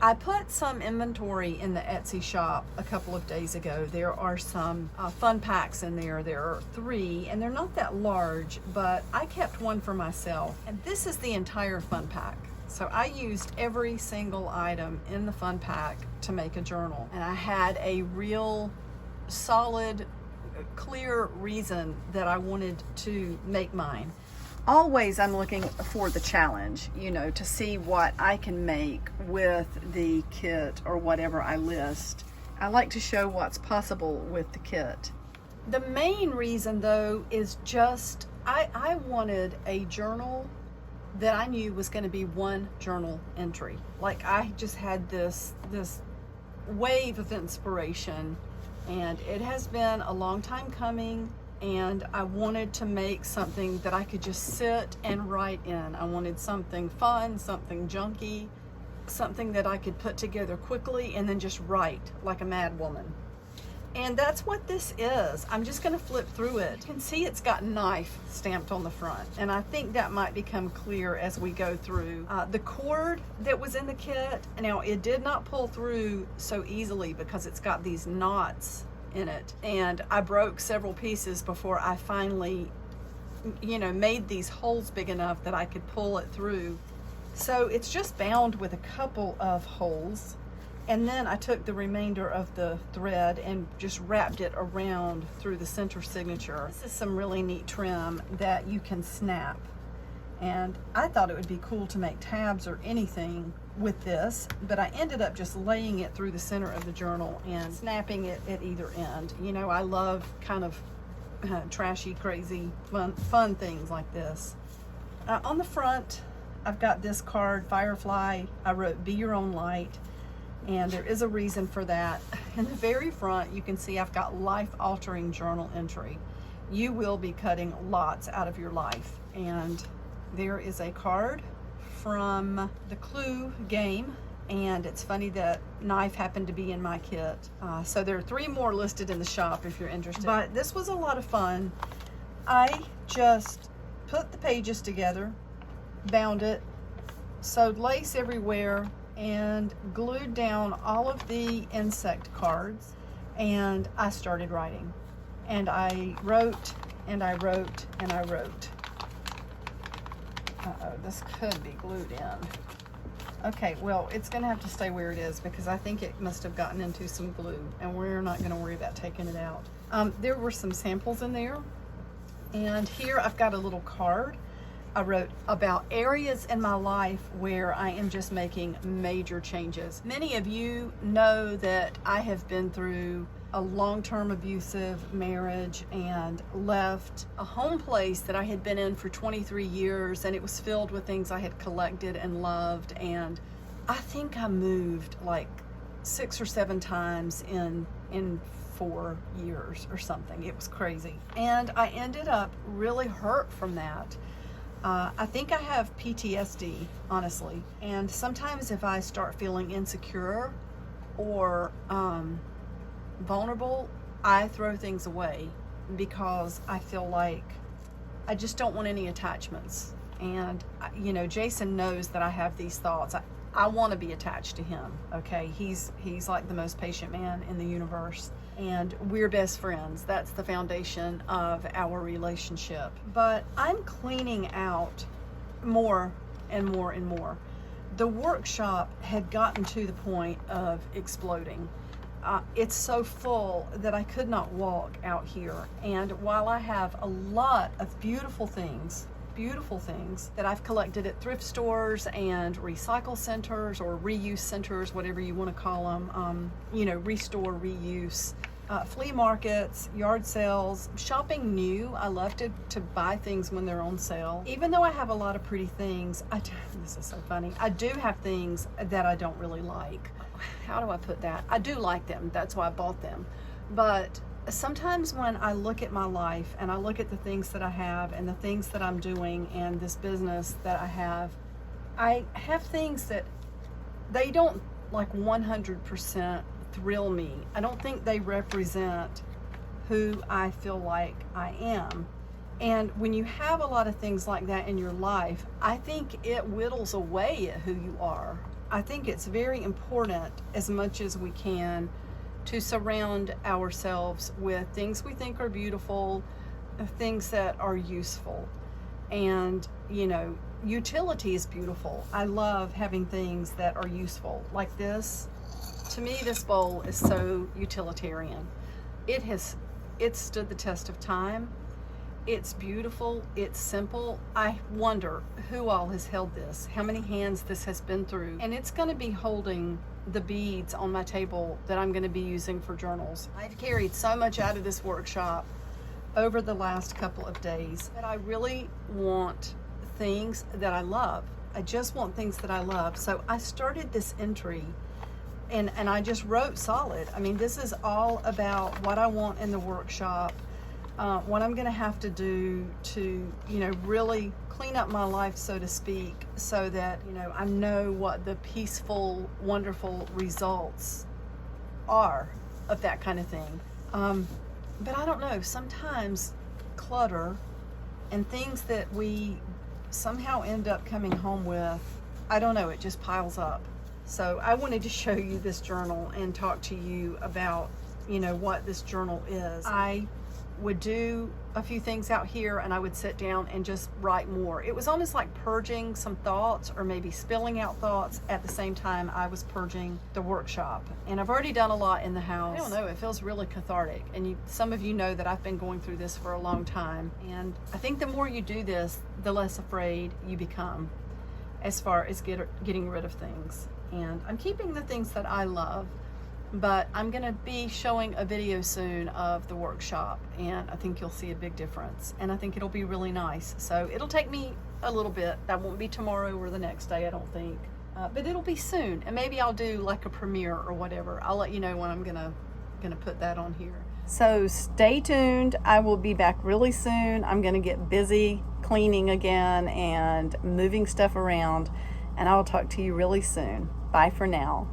I put some inventory in the Etsy shop a couple of days ago. There are some fun packs in there. There are 3, and they're not that large, but I kept one for myself. And this is the entire fun pack. So I used every single item in the fun pack to make a journal. And I had a real solid, clear reason that I wanted to make mine. Always I'm looking for the challenge, you know, to see what I can make with the kit or whatever I list. I like to show what's possible with the kit. The main reason though is just I wanted a journal that I knew was going to be one journal entry. Like I just had this wave of inspiration, and it has been a long time coming. And I wanted to make something that I could just sit and write in. I wanted something fun, something junky, something that I could put together quickly and then just write like a mad woman. And that's what this is. I'm just gonna flip through it. You can see it's got knife stamped on the front, and I think that might become clear as we go through. The cord that was in the kit, now it did not pull through so easily because it's got these knots in it, and I broke several pieces before I finally, you know, made these holes big enough that I could pull it through. So it's just bound with a couple of holes, and then I took the remainder of the thread and just wrapped it around through the center signature. This is some really neat trim that you can snap, and I thought it would be cool to make tabs or anything with this, but I ended up just laying it through the center of the journal and snapping it at either end. You know, I love kind of trashy, crazy, fun things like this. On the front, I've got this card, Firefly. I wrote, "Be your own light," and there is a reason for that. In the very front, you can see I've got life-altering journal entry. You will be cutting lots out of your life. And there is a card from the Clue game, and it's funny that knife happened to be in my kit. So there are 3 more listed in the shop if you're interested. But this was a lot of fun. I just put the pages together, bound it, sewed lace everywhere, and glued down all of the insect cards, and I started writing. And I wrote, and I wrote, and I wrote. Uh-oh, this could be glued in. Okay, well, it's gonna have to stay where it is because I think it must have gotten into some glue, and we're not gonna worry about taking it out. There were some samples in there, and here I've got a little card. I wrote about areas in my life where I am just making major changes. Many of you know that I have been through a long-term abusive marriage and left a home place that I had been in for 23 years, and it was filled with things I had collected and loved, and I think I moved like 6 or 7 times in 4 years or something. It was crazy, and I ended up really hurt from that. I think I have PTSD, honestly, and sometimes if I start feeling insecure or vulnerable, I throw things away because I feel like I just don't want any attachments. And you know, Jason knows that I have these thoughts. I want to be attached to him. Okay, he's like the most patient man in the universe, and we're best friends. That's the foundation of our relationship. But I'm cleaning out more and more and more. The workshop had gotten to the point of exploding. It's so full that I could not walk out here. And while I have a lot of beautiful things that I've collected at thrift stores and recycle centers or reuse centers, whatever you want to call them, you know, restore, reuse, flea markets, yard sales, shopping new. I love to buy things when they're on sale. Even though I have a lot of pretty things, this is so funny, I do have things that I don't really like. How do I put that? I do like them, that's why I bought them. But sometimes when I look at my life and I look at the things that I have and the things that I'm doing and this business that I have things that they don't like 100% thrill me. I don't think they represent who I feel like I am. And when you have a lot of things like that in your life, I think it whittles away at who you are. I think it's very important, as much as we can, to surround ourselves with things we think are beautiful, things that are useful. And, you know, utility is beautiful. I love having things that are useful. Like this, to me, this bowl is so utilitarian. It stood the test of time. It's beautiful, it's simple. I wonder who all has held this, how many hands this has been through. And it's gonna be holding the beads on my table that I'm gonna be using for journals. I've carried so much out of this workshop over the last couple of days that I really want things that I love. I just want things that I love. So I started this entry and I just wrote solid. I mean, this is all about what I want in the workshop, what I'm gonna have to do to, you know, really clean up my life, so to speak, so that, you know, I know what the peaceful, wonderful results are of that kind of thing. But I don't know, sometimes clutter and things that we somehow end up coming home with, I don't know, it just piles up. So I wanted to show you this journal and talk to you about, you know, what this journal is. I would do a few things out here and I would sit down and just write more. It was almost like purging some thoughts, or maybe spilling out thoughts at the same time I was purging the workshop. And I've already done a lot in the house. I don't know, it feels really cathartic. And some of you know that I've been going through this for a long time. And I think the more you do this, the less afraid you become as far as getting rid of things. And I'm keeping the things that I love, but I'm gonna be showing a video soon of the workshop, and I think you'll see a big difference, and I think it'll be really nice. So it'll take me a little bit. That won't be tomorrow or the next day, I don't think, but it'll be soon, and maybe I'll do like a premiere or whatever. I'll let you know when I'm gonna put that on here. So stay tuned. I will be back really soon. I'm gonna get busy cleaning again and moving stuff around, and I will talk to you really soon. Bye for now.